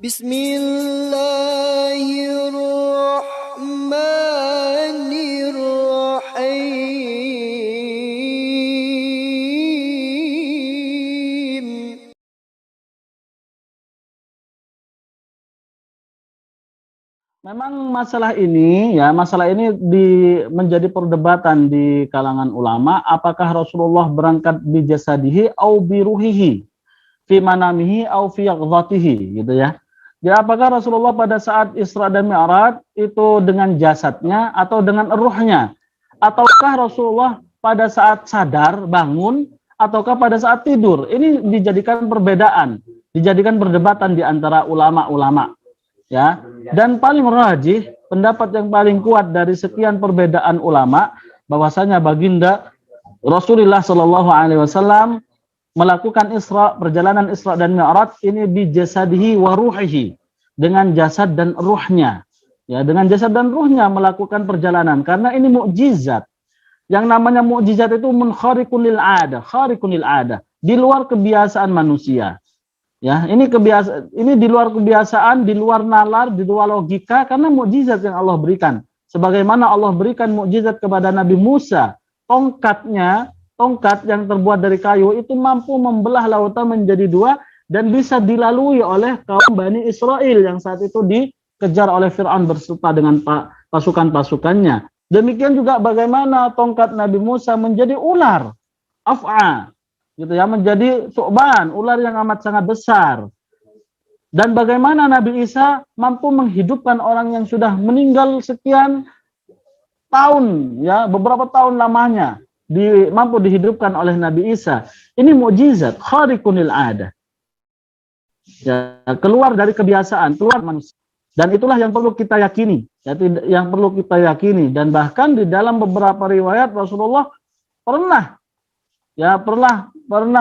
Bismillahirrahmanirrahim. Memang masalah ini menjadi perdebatan di kalangan ulama, apakah Rasulullah berangkat bi jasadihi au bi ruhihi, fi manamihi au fi yaqdzatihi, gitu ya. Ya, apakah Rasulullah pada saat Isra dan Mi'raj itu dengan jasadnya atau dengan ruhnya? Ataukah Rasulullah pada saat sadar, bangun, ataukah pada saat tidur? Ini dijadikan perbedaan, dijadikan perdebatan di antara ulama-ulama. Ya, dan paling rajih, pendapat yang paling kuat dari sekian perbedaan ulama, bahwasanya baginda Rasulullah Shallallahu Alaihi Wasallam melakukan perjalanan Isra dan Mi'raj ini bi jasadihi wa ruhihi, dengan jasad dan ruhnya. Ya, dengan jasad dan ruhnya melakukan perjalanan, karena ini mukjizat. Yang namanya mukjizat itu khariqun lil adah, di luar kebiasaan manusia. Ya, ini di luar kebiasaan, di luar nalar, di luar logika, karena mukjizat yang Allah berikan. Sebagaimana Allah berikan mukjizat kepada Nabi Musa, tongkat yang terbuat dari kayu itu mampu membelah lautan menjadi dua dan bisa dilalui oleh kaum Bani Israel yang saat itu dikejar oleh Fir'aun berserta dengan pasukan-pasukannya. Demikian juga bagaimana tongkat Nabi Musa menjadi ular, af'a, gitu ya, menjadi su'ban, ular yang amat sangat besar. Dan bagaimana Nabi Isa mampu menghidupkan orang yang sudah meninggal sekian tahun, ya, beberapa tahun lamanya, mampu dihidupkan oleh Nabi Isa. Ini mukjizat, khariqunil adah. Ya, keluar dari kebiasaan, keluar manusia. Dan itulah yang perlu kita yakini, dan bahkan di dalam beberapa riwayat Rasulullah pernah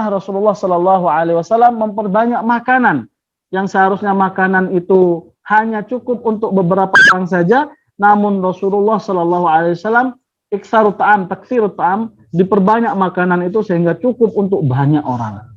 Rasulullah Shallallahu Alaihi Wasallam memperbanyak makanan yang seharusnya makanan itu hanya cukup untuk beberapa orang saja, namun Rasulullah Shallallahu Alaihi Wasallam taksirut ta'am, diperbanyak makanan itu sehingga cukup untuk banyak orang.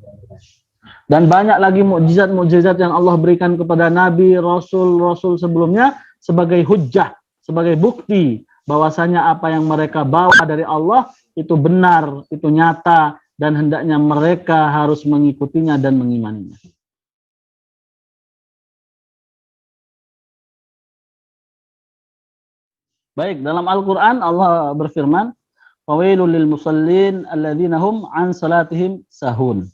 Dan banyak lagi mukjizat-mukjizat yang Allah berikan kepada Nabi, Rasul sebelumnya sebagai hujjah, sebagai bukti bahwasanya apa yang mereka bawa dari Allah itu benar, itu nyata, dan hendaknya mereka harus mengikutinya dan mengimaninya. Baik, dalam Al-Quran Allah berfirman, "Fawailul lil musallin alladzina hum an salatihim sahun."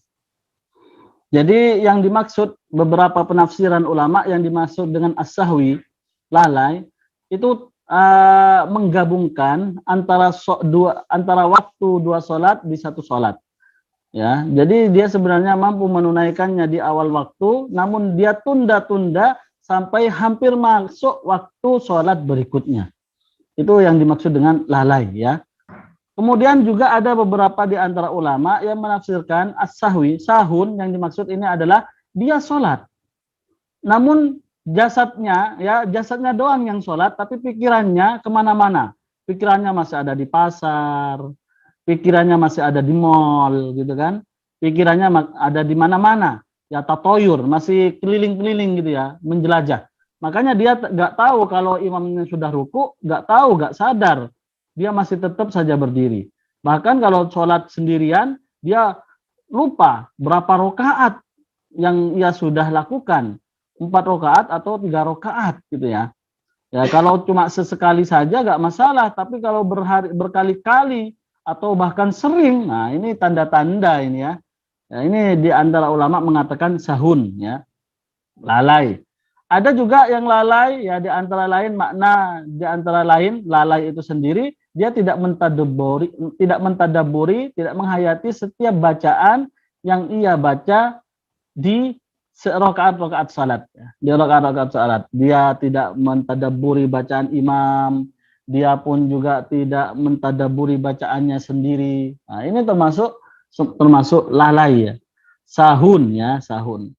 Jadi yang dimaksud, beberapa penafsiran ulama yang dimaksud dengan as-sahwi, lalai, itu menggabungkan antara waktu dua sholat di satu sholat. Ya, jadi dia sebenarnya mampu menunaikannya di awal waktu, namun dia tunda-tunda sampai hampir masuk waktu sholat berikutnya. Itu yang dimaksud dengan lalai, ya. Kemudian juga ada beberapa di antara ulama yang menafsirkan as-sahwi, sahun, yang dimaksud ini adalah dia sholat, namun jasadnya doang yang sholat, tapi pikirannya kemana-mana. Pikirannya masih ada di pasar, pikirannya masih ada di mall, gitu kan. Pikirannya ada di mana-mana, ya, tatoyur, masih keliling-keliling gitu ya, menjelajah. Makanya dia nggak tahu kalau imamnya sudah ruku, nggak sadar. Dia masih tetap saja berdiri. Bahkan kalau sholat sendirian, dia lupa berapa rakaat yang ia sudah lakukan. 4 rakaat atau 3 rakaat gitu ya. Ya, kalau cuma sesekali saja nggak masalah, tapi kalau berkali-kali atau bahkan sering, nah ini tanda-tanda ini ya. Ya, ini di antara ulama mengatakan sahun, ya, lalai. Ada juga yang lalai, ya, di antara lain lalai itu sendiri dia tidak mentadaburi, tidak menghayati setiap bacaan yang ia baca di rakaat-rakaat salat, ya. Di rakaat-rakaat salat dia tidak mentadaburi bacaan imam, dia pun juga tidak mentadaburi bacaannya sendiri. Nah, ini termasuk lalai, ya. Sahun, ya, sahun.